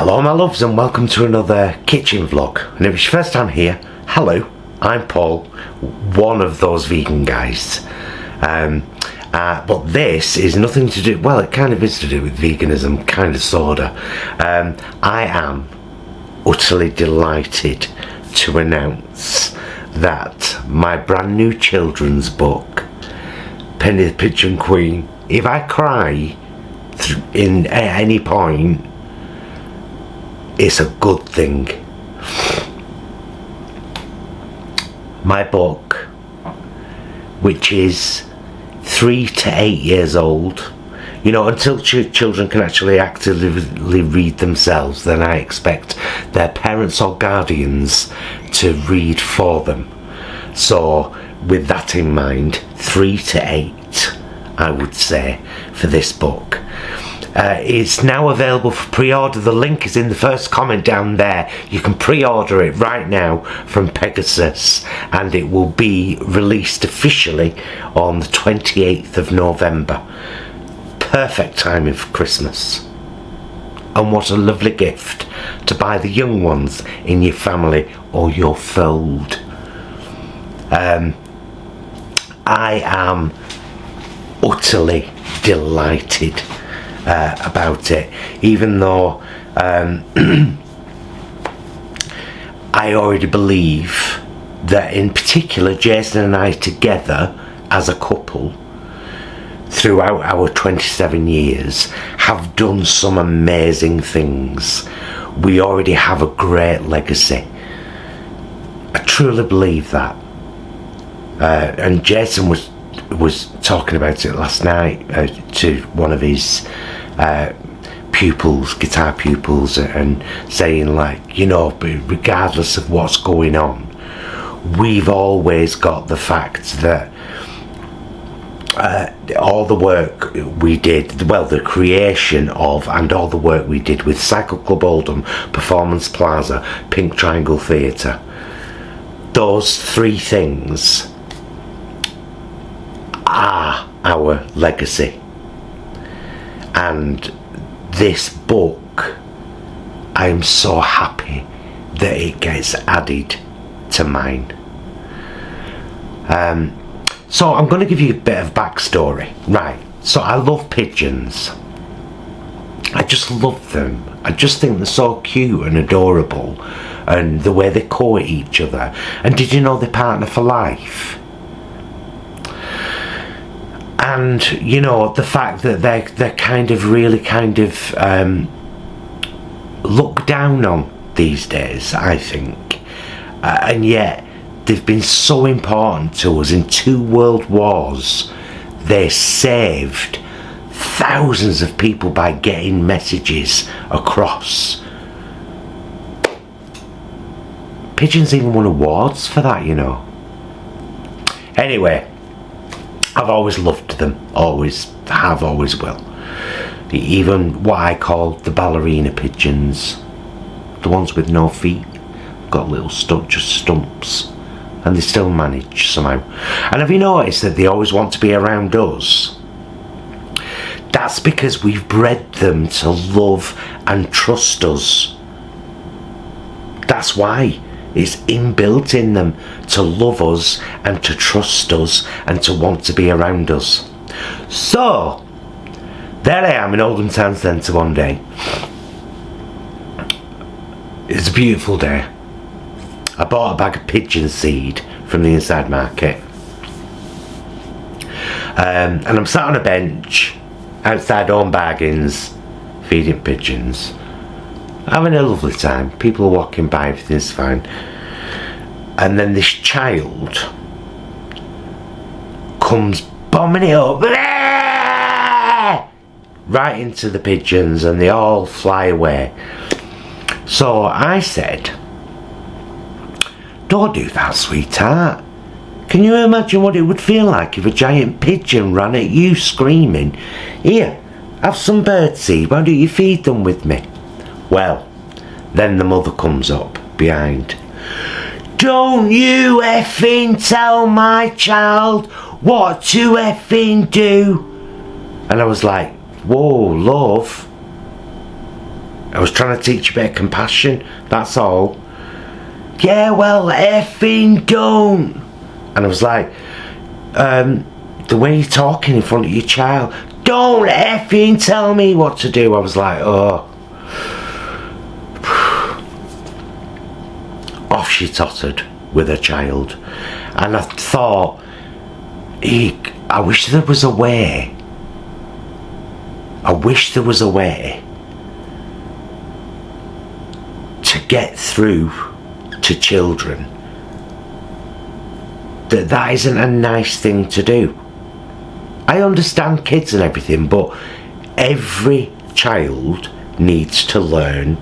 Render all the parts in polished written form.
Hello my loves and welcome to another kitchen vlog. And if it's your first time here, hello, I'm Paul, one of those vegan guys. But this is nothing to do, well it kind of is to do with veganism, kind of sorta. I am utterly delighted to announce that my brand new children's book, Penny the Pigeon Queen, if I cry at any point, it's a good thing. My book, which is 3 to 8 years old, you know, until children can actually actively read themselves, then I expect their parents or guardians to read for them. So with that in mind, 3 to 8 I would say for this book. It's now available for pre-order. The link is in the first comment down there. You can pre-order it right now from Pegasus, and it will be released officially on the 28th of November. Perfect timing for Christmas. And what a lovely gift to buy the young ones in your family or your fold. I am utterly delighted about it, even though I already believe that in particular Jason and I together as a couple throughout our 27 years have done some amazing things. We already have a great legacy. I truly believe that. And Jason was talking about it last night to one of his pupils, guitar pupils, and saying, like, you know, regardless of what's going on, we've always got the fact that all the work we did, well, the creation of and all the work we did with Cycle Club Oldham, Performance Plaza, Pink Triangle Theatre, those three things are our legacy. And this book, I am so happy that it gets added to mine. So I'm going to give you a bit of backstory. Right, so I love pigeons. I just love them. I just think they're so cute and adorable, and the way they court each other. And did you know they're partner for life? And you know, the fact that they're kind of really kind of looked down on these days, I think, and yet they've been so important to us. In 2 world wars they saved thousands of people by getting messages across. Pigeons even won awards for that, you know. Anyway, I've always loved them, always have, always will. Even what I call the ballerina pigeons, the ones with no feet, got little just stumps, and they still manage somehow. And have you noticed that they always want to be around us? That's because we've bred them to love and trust us. That's why. It's inbuilt in them to love us and to trust us and to want to be around us. So, there I am in Oldham Town Centre one day. It's a beautiful day. I bought a bag of pigeon seed from the inside market. And I'm sat on a bench outside Home Bargains feeding pigeons. Having a lovely time. People are walking by, everything's fine. And then this child comes bombing it up right into the pigeons, and they all fly away. So I said, "Don't do that, sweetheart. Can you imagine what it would feel like if a giant pigeon ran at you screaming, 'Here, have some birdseed, why don't you feed them with me?'" Well, then the mother comes up behind. "Don't you effing tell my child what to effing do." And I was like, "Whoa, love, I was trying to teach a bit of compassion, that's all. Yeah, well, effing don't. And I was like, the way you're talking in front of your child, don't effing tell me what to do. I was like, oh. Off she tottered with her child. And I thought, I wish there was a way. I wish there was a way to get through to children that isn't a nice thing to do. I understand kids and everything, but every child needs to learn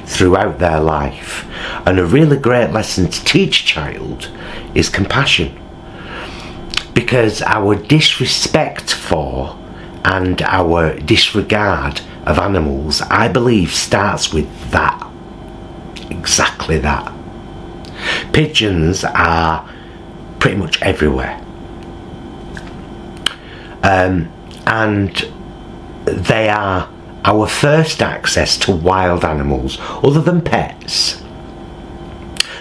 throughout their life, and a really great lesson to teach a child is compassion, because our disrespect for and our disregard of animals, I believe, starts with that. Exactly that. Pigeons are pretty much everywhere, and they are our first access to wild animals other than pets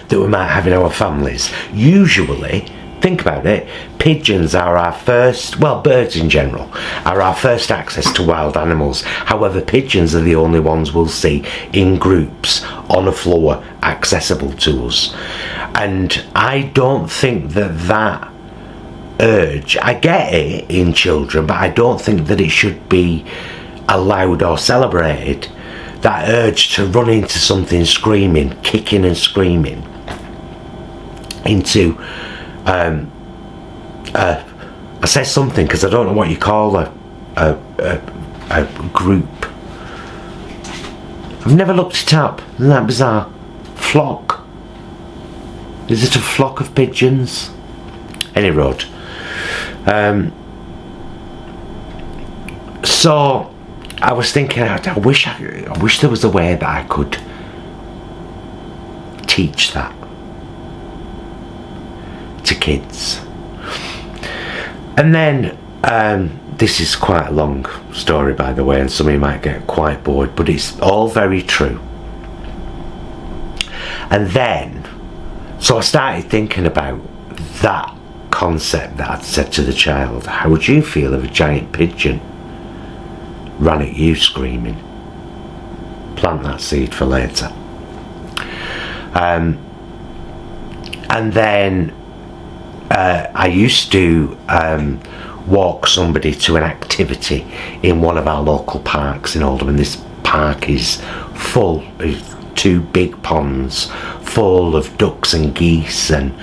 that we might have in our families. Usually, think about it, pigeons are our first, well, birds in general, are our first access to wild animals. However, pigeons are the only ones we'll see in groups on a floor accessible to us. And I don't think that urge, I get it in children, but I don't think that it should be allowed or celebrated. That urge to run into something screaming, kicking and screaming, into I say something because I don't know what you call a group. I've never looked it up. Isn't that bizarre? Flock. Is it a flock of pigeons? Any road. So I was thinking, I wish there was a way that I could teach that to kids. And then this is quite a long story, by the way, and some of you might get quite bored, but it's all very true. And then, so I started thinking about that concept that I'd said to the child. How would you feel if a giant pigeon ran at you screaming? Plant that seed for later. And then I used to walk somebody to an activity in one of our local parks in Oldham, and this park is full of 2 big ponds full of ducks and geese, and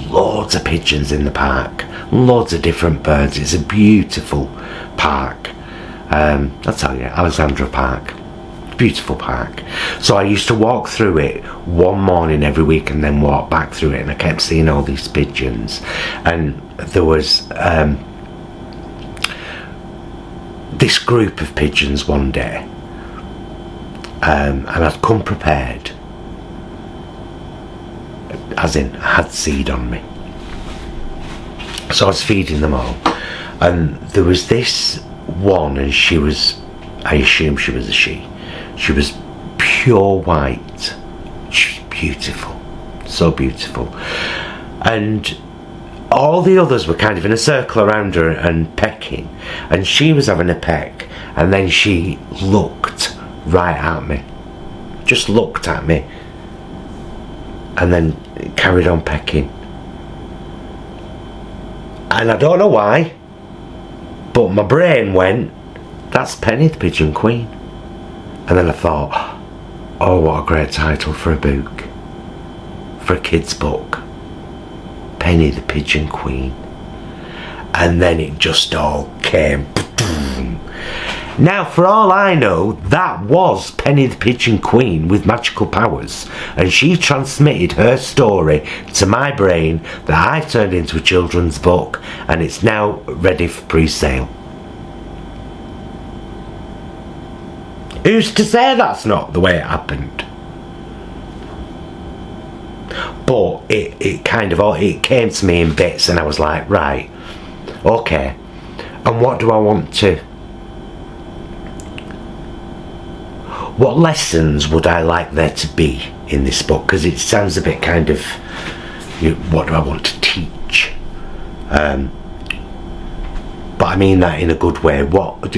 loads of pigeons in the park, loads of different birds. It's a beautiful park. I'll tell you, Alexandra Park, beautiful park. So I used to walk through it one morning every week and then walk back through it, and I kept seeing all these pigeons. And there was this group of pigeons one day, and I'd come prepared, as in I had seed on me. So I was feeding them all, and there was this one, and she was, I assume she was a she. She was pure white. She was beautiful, so beautiful. And all the others were kind of in a circle around her and pecking, and she was having a peck, and then she looked right at me, just looked at me, and then carried on pecking. And I don't know why, but my brain went, that's Penny the Pigeon Queen. And then I thought, oh, what a great title for a book, for a kid's book, Penny the Pigeon Queen. And then it just all came. Now, for all I know, that was Penny the Pigeon Queen with magical powers, and she transmitted her story to my brain that I've turned into a children's book, and it's now ready for pre-sale. Who's to say that's not the way it happened? But it kind of, it came to me in bits, and I was like, right, okay, and what do I want to what lessons would I like there to be in this book? Because it sounds a bit kind of, what do I want to teach? But I mean that in a good way.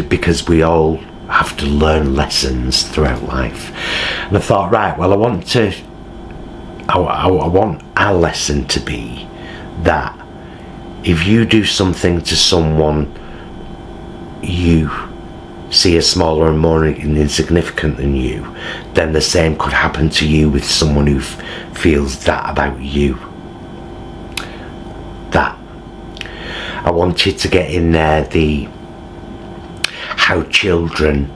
Because we all have to learn lessons throughout life. And I thought, right, well, I want our lesson to be that if you do something to someone you see as smaller and more insignificant than you, then the same could happen to you with someone who feels that about you. That. I wanted to get in there how children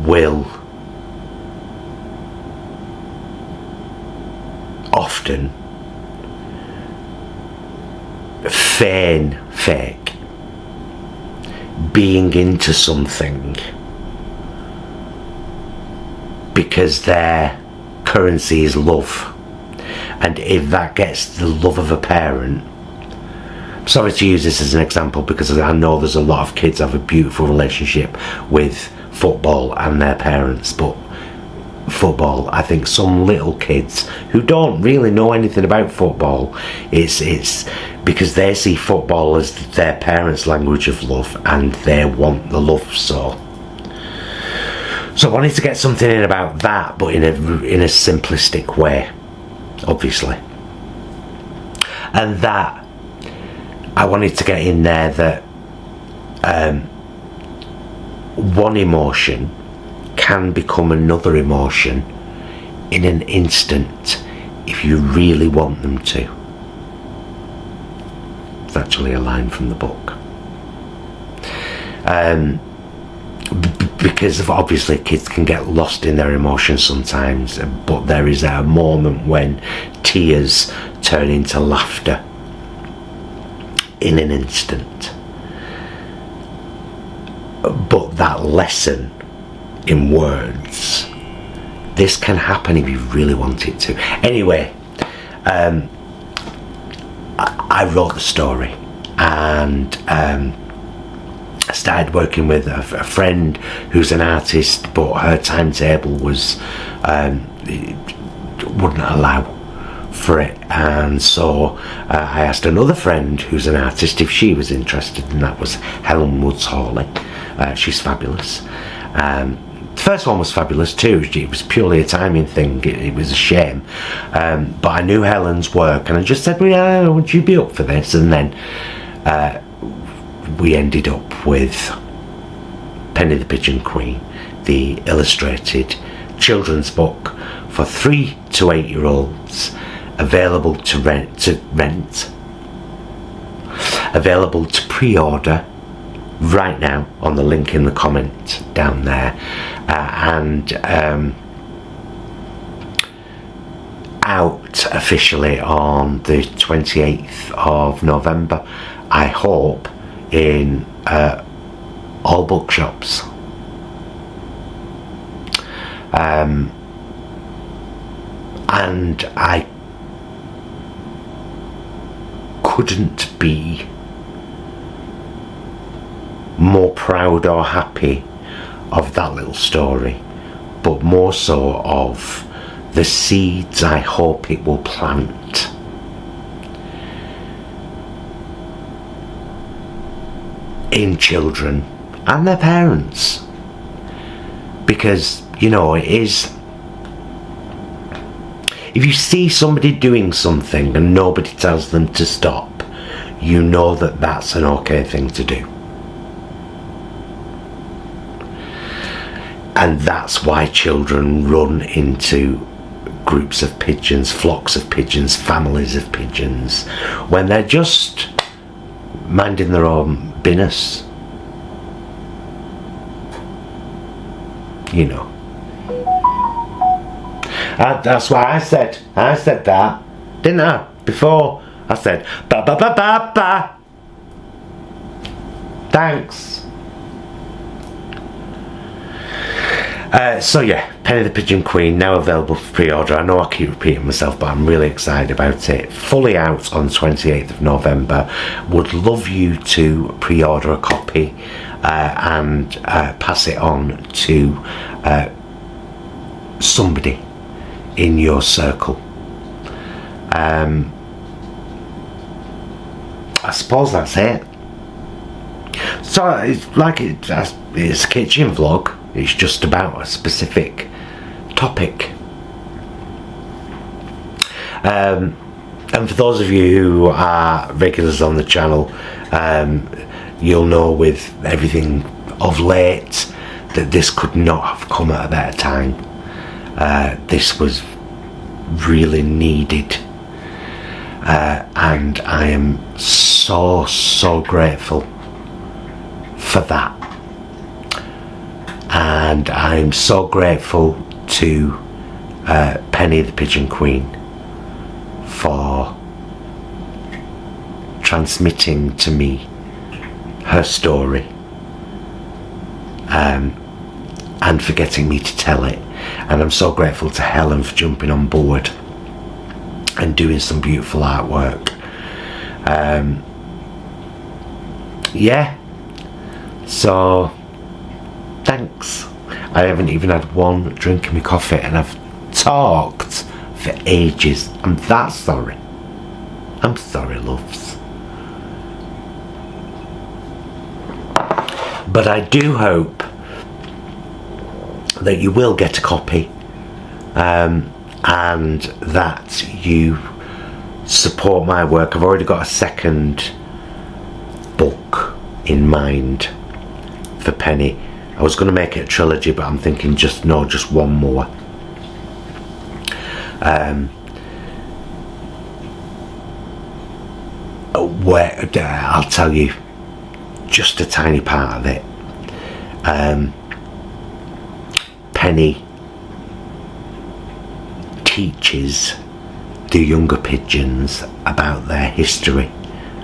will often fake being into something because their currency is love, and if that gets the love of a parent, sorry to use this as an example because I know there's a lot of kids have a beautiful relationship with football and their parents, but football, I think some little kids who don't really know anything about football, it's because they see football as their parents' language of love and they want the love. So I wanted to get something in about that, but in a simplistic way, obviously. And that I wanted to get in there that one emotion can become another emotion in an instant if you really want them to. It's actually a line from the book. Because obviously kids can get lost in their emotions sometimes, but there is a moment when tears turn into laughter in an instant. But that lesson in words, this can happen if you really want it to. Anyway, I wrote the story, and I started working with a friend who's an artist, but her timetable was wouldn't allow for it, and so I asked another friend who's an artist if she was interested, and that was Helen Woods Hawley. She's fabulous. The first one was fabulous too. It was purely a timing thing. It was a shame, but I knew Helen's work, and I just said, well, would you be up for this? And then we ended up with Penny the Pigeon Queen, the illustrated children's book for 3 to 8 year olds, available to rent, available to pre-order right now on the link in the comment down there, and out officially on the 28th of November, I hope, in all bookshops. And I couldn't be more proud or happy of that little story, but more so of the seeds I hope it will plant in children and their parents, because it is, if you see somebody doing something and nobody tells them to stop, you know that that's an okay thing to do. And that's why children run into groups of pigeons, flocks of pigeons, families of pigeons, when they're just minding their own business. That's why I said that, didn't I? Before I said ba ba ba ba ba. Thanks. So yeah, Penny the Pigeon Queen now available for pre-order. I know I keep repeating myself, but I'm really excited about it. Fully out on 28th of November. Would love you to pre-order a copy and pass it on to somebody in your circle. I suppose that's it. So it's like it's a kitchen vlog. It's just about a specific topic. And for those of you who are regulars on the channel, you'll know with everything of late that this could not have come at a better time. This was really needed. And I am so grateful for that. And I'm so grateful to Penny the Pigeon Queen for transmitting to me her story, and for getting me to tell it. And I'm so grateful to Helen for jumping on board and doing some beautiful artwork. Yeah, so thanks. I haven't even had one drink of my coffee and I've talked for ages. I'm that sorry. I'm sorry, loves. But I do hope that you will get a copy, and that you support my work. I've already got a second book in mind for Penny. I was going to make it a trilogy, but I'm thinking just one more. Where I'll tell you just a tiny part of it. Penny teaches the younger pigeons about their history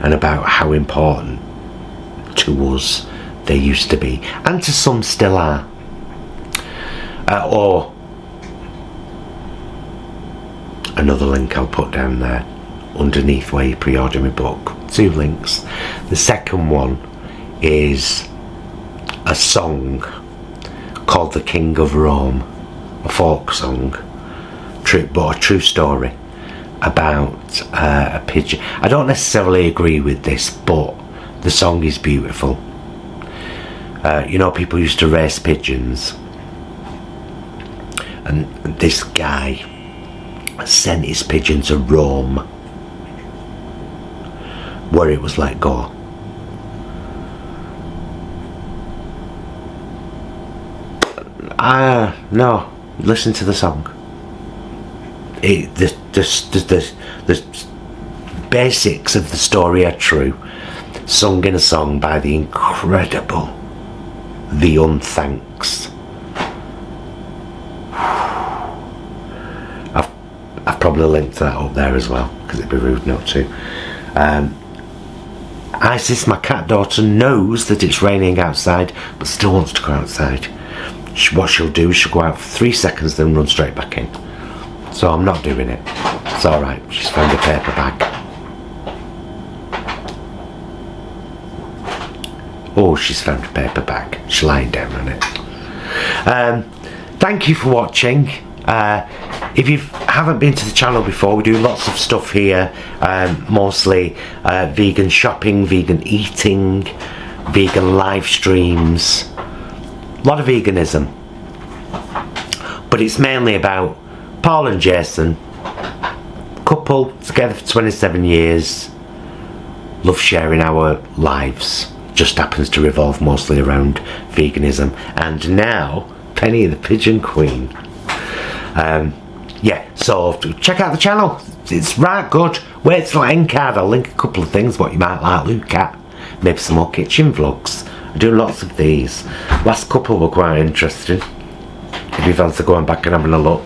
and about how important to us they used to be, and to some still are. Or another link I'll put down there underneath where you pre-order my book. 2 links. The second one is a song called The King of Rome, a folk song, but a true story about a pigeon. I don't necessarily agree with this, but the song is beautiful. You know, people used to race pigeons, and this guy sent his pigeon to Rome, where it was let go. No, listen to the song. The basics of the story are true, sung in a song by the incredible The Unthanks. I've probably linked that up there as well, because it'd be rude not to. Isis, my cat daughter, knows that it's raining outside, but still wants to go outside. What she'll do is she'll go out for 3 seconds, then run straight back in. So I'm not doing it. It's alright, she's found a paper bag. Oh, she's found a paper bag. She's lying down on it. Thank you for watching. If you haven't been to the channel before, we do lots of stuff here, mostly vegan shopping, vegan eating, vegan live streams, a lot of veganism, but it's mainly about Paul and Jason, couple together for 27 years, love sharing our lives, just happens to revolve mostly around veganism, and now Penny the Pigeon Queen. Yeah, so check out the channel, it's right good. Wait till I end card, I'll link a couple of things what you might like look at, maybe some more kitchen vlogs. I do lots of these. Last couple were quite interesting, if you fancy going back and having a look.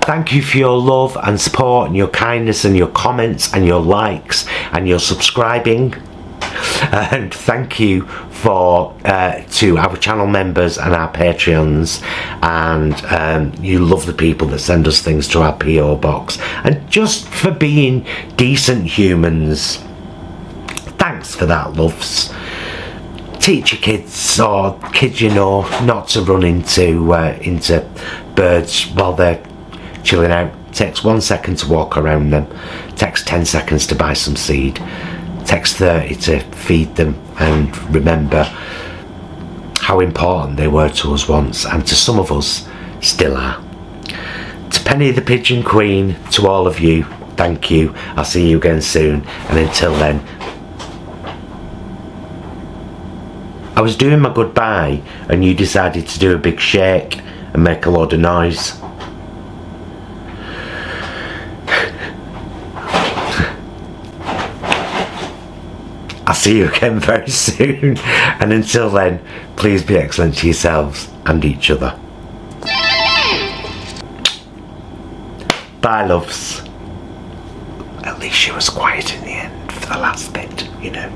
Thank you for your love and support and your kindness and your comments and your likes and your subscribing. And thank you for to our channel members and our Patreons, and you lovely people that send us things to our PO box, and just for being decent humans. Thanks for that, loves. Teach your kids, or kids you know, not to run into birds while they're chilling out. Takes 1 second to walk around them. Takes 10 seconds to buy some seed. Takes 30 to feed them, and remember how important they were to us once, and to some of us still are. To Penny the Pigeon Queen, to all of you, thank you. I'll see you again soon, and until then, I was doing my goodbye and you decided to do a big shake and make a load of noise. I'll see you again very soon, and until then, please be excellent to yourselves and each other. Bye, loves. At least she was quiet in the end for the last bit, you know.